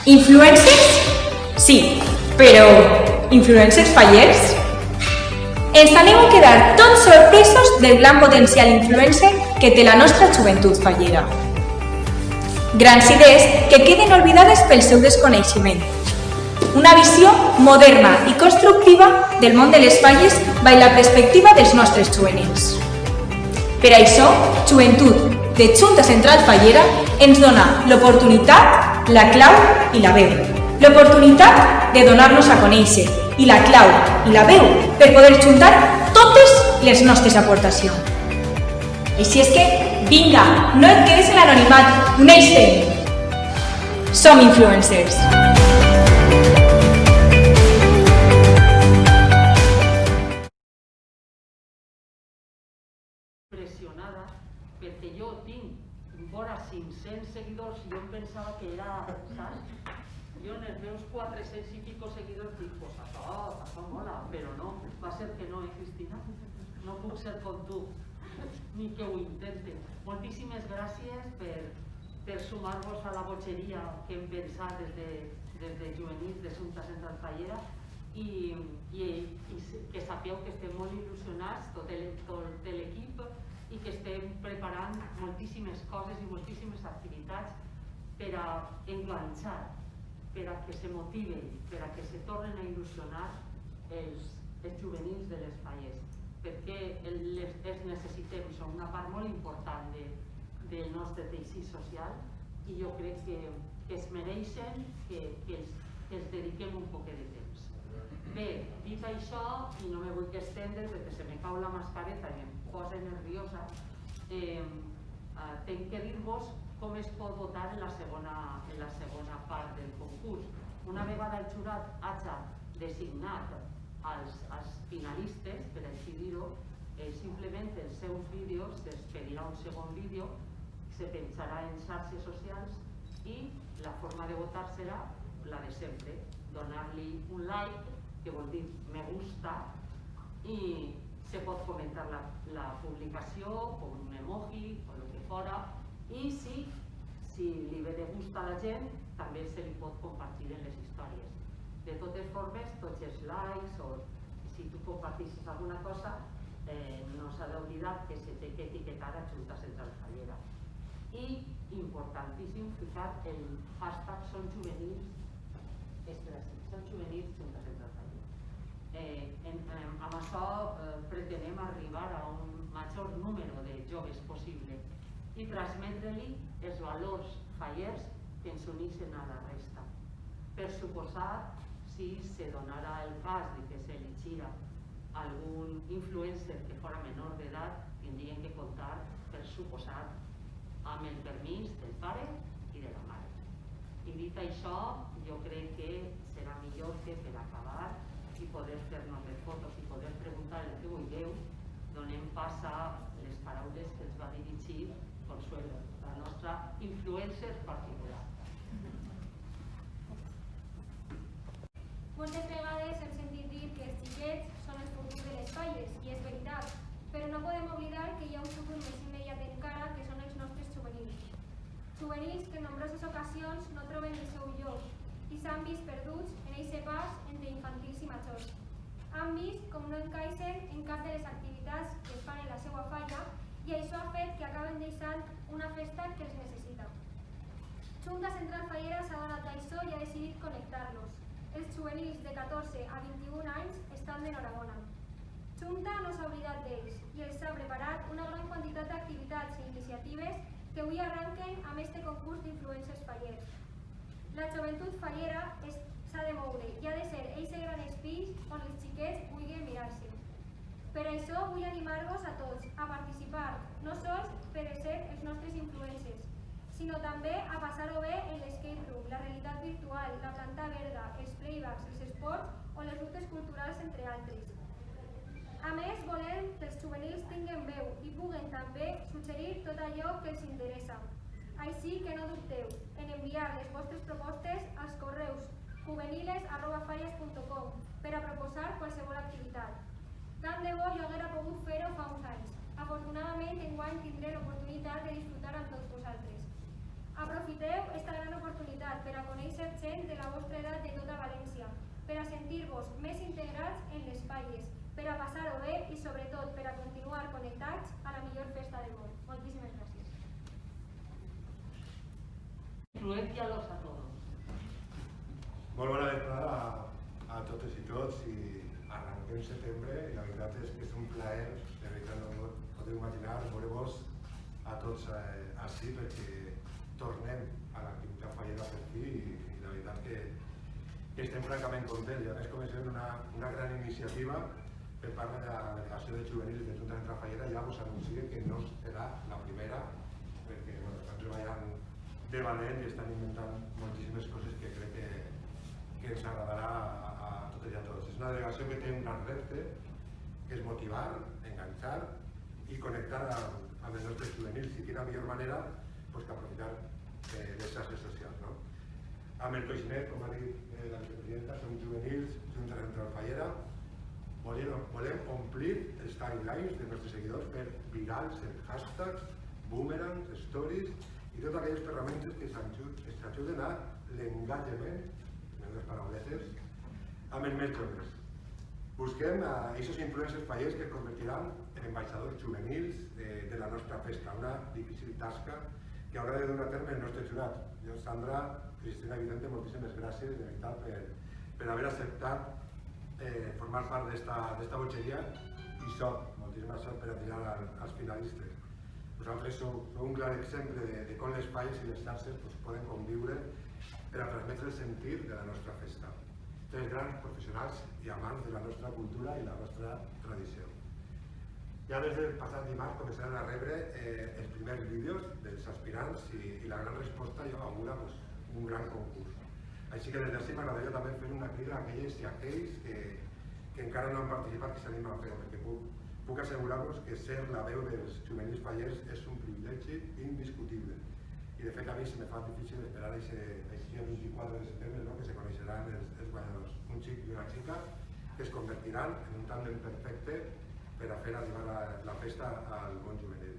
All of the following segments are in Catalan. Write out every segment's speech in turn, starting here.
Influencers? Sí, però influencers fallers? Ens anem a quedar tots sorpresos del gran potencial influencer que té la nostra joventut fallera. Grans idees que queden oblidades pel seu desconeixement. Una visió moderna i constructiva del món de les falles baix la perspectiva dels nostres juvenils. Per això, Joventut de Junta Central Fallera ens dona l'oportunitat, la clau i la veu. L'oportunitat de donar-nos a conèixer i la clau i la veu per poder juntar totes les nostres aportacions. Així és que, vinga, no et quedes en l'anonimat, uneix-te'n! Som influencers! Impressionada perquè jo tinc vora 500 seguidors i jo em pensava que era, saps? Jo en els meus 400 i pico seguidors dic, pues això mola, però no, va ser que no, Cristina? No puc ser com tu, ni que ho intente. Moltíssimes gràcies per sumar-vos a la botxeria que hem pensat des de juvenils de Junta Central Fallera i que sapigueu que estem molt il·lusionats, tot l'equip, i que estem preparant moltíssimes coses i moltíssimes activitats per a enganxar, per a que se motiven, per a que se tornen a il·lusionar els juvenils de les falles, perquè els necessitem, són una part molt important del nostre teixit social i jo crec que es mereixen que els dediquem un poquet de temps. Bé, dit això, i no me vull estendre perquè se me cau la mascareta i em posa nerviosa, tenc que dir-vos com es pot votar en la segona part del concurs. Una vegada el jurat hagi designat els finalistes, per així dir-ho, simplement els seus vídeos, s'expedirà un segon vídeo, se penjarà en xarxes socials i la forma de votar serà la de sempre, donar-li un like, que vol dir me gusta, i se pot comentar la publicació com un emoji o el que fora, i si li ve de gust a la gent també se li pot compartir en les històries. De totes formes, tots els likes o si tu compartissis alguna cosa, no s'ha d'oblidar que se té que etiquetar a Junta Central Fallera. I, importantíssim, ficar el hashtag Són Juvenils Junta Central Fallera. Amb això pretenem arribar a un major número de joves possible i transmetre-li els valors fallers que ens uneixen a la resta. Per suposar, si se donara el cas de que s'elegira algun influencer que fora menor d'edat, tindrien que comptar, per suposat, amb el permís del pare i de la mare. I dit això, jo crec que serà millor que per acabar i poder fer-nos les fotos i poder preguntar el que vulgueu, donem pas a les paraules que ens va dirigir Consuelo, la nostra influencer particular. Moltes vegades hem sentit dir que els xiquets són el futur de les falles, i és veritat, però no podem oblidar que hi ha un futur més immediat encara, que són els nostres juvenils. Juvenils que en nombroses ocasions no troben el seu lloc i s'han vist perduts en aquest pas entre infantils i majors. Han vist com no encaixen en cap de les activitats que es fan en la seva falla i això ha fet que acaben deixant una festa que els necessita. Junta Central Fallera s'ha donat a això i ha decidit connectar-los. Els juvenils de 14 a 21 anys estan d'enhorabona. Junta no s'ha oblidat d'ells i els ha preparat una gran quantitat d'activitats i iniciatives que avui arrenquen amb este concurs d'influencers fallers. La joventut fallera s'ha de moure i ha de ser eixe gran espai on els xiquets vulguin mirar-se. Per això vull animar-vos a tots a participar, no sols per ser els nostres influencers, sinó també a passar-ho bé en l'escape room, la realitat virtual, la planta verda, els playbacks, els esports o les rutes culturals, entre altres. A més, volem que els juvenils tinguin veu i puguen també suggerir tot allò que els interessa. Així que no dubteu en enviar les vostres propostes als correus juveniles@falles.com per a proposar qualsevol activitat. Tant de bo jo haguera pogut fer-ho fa uns anys. Afortunadament, enguany tindré l'oportunitat de disfrutar amb tots vosaltres. Aprofiteu esta gran oportunitat per a conèixer gent de la vostra edat de tota València, per a sentir-vos més integrats en les falles, per a passar-ho bé i sobretot per a continuar connectats a la millor festa del món. Moltíssimes gràcies. Influencialos a todos. Molt bona vesprada a totes i tots i arrenquem setembre i la veritat és que és un plaer, de veritat no podeu imaginar, veure-vos a tots així perquè tornem a l'activitat fallera per fi i la veritat que estem francament contents i a més comencem una gran iniciativa per part de la delegació de juvenils de Junta Central Fallera. Ja us anuncio que no serà la primera perquè estan treballant de valent i estan inventant moltíssimes coses que crec que ens agradarà a totes i a tots. És una delegació que té un gran repte, que és motivar, enganxar i connectar amb els nostres juvenils i quina millor manera que aprofitar les xarxes socials. Amb el coixinet, com ha dit la vicepresidenta, som juvenils, Junta Central Fallera. Volem omplir els timelines dels nostres seguidors per virals, hashtags, boomerangs, stories i totes aquelles ferramentes que ens ajuden a l'engagement, en les parauletes, amb els més joves. Busquem aquests influencers fallers que es convertiran en ambaixadors juvenils de la nostra festa, una difícil tasca que haurà de dur a terme el nostre jurat. Jo, Sandra, Cristina i Vicente, moltíssimes gràcies de veritat per haver acceptat formar part d'esta botxeria i sort, moltíssima sort per a tirar als finalistes. Vosaltres sou un clar exemple de com les falles i les xarxes poden conviure per a transmetre el sentir de la nostra festa. Tres grans professionals i amants de la nostra cultura i la nostra tradició. Ja des del passat dimarts començaran a rebre els primers vídeos dels aspirants i la gran resposta ja augura un gran concurs. Així que des d'ací m'agradaria també fer una crida a aquelles i a aquells que encara no han participat que s'animen a fer, perquè puc assegurar-vos que ser la veu dels juvenils fallers és un privilegi indiscutible. I de fet a mi se me fa difícil esperar aquest dia 24 de setembre, que se coneixeran els guanyadors. Un xic i una xica que es convertiran en un tàndem perfecte per a fer arribar la festa al món juvenil.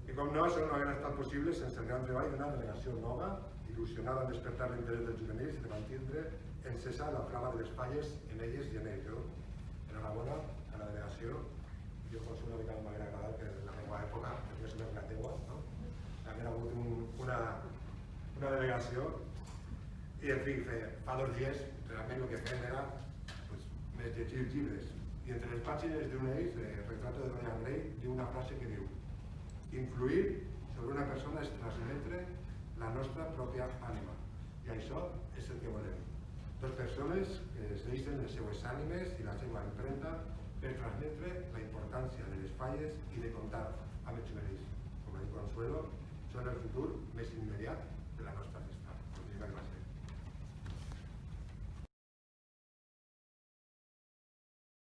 I com no, això no hauria estat possible sense el gran treball d'una delegació nova, il·lusionada en despertar l'interès dels juvenils i de mantindre encesa la flama de les falles en elles i en ells. Enhorabona a la delegació. Jo conso una mica de manera agradable que la meva època és més o menys la teua. També ha hagut una delegació i, en fi, fa 2 dies realment el que fem era més llegir llibres. I entre les pàgines d'un d'ells, el retrato de Dorian Gray, diu una frase que diu: influir sobre una persona és transmetre la nostra pròpia ànima. I això és el que volem. 2 persones que es deixen les seues ànimes i la seva empremta per transmetre la importància de les falles i de comptar amb els juvenils. Com ha dit Consuelo, són el futur més immediat de la nostra festa.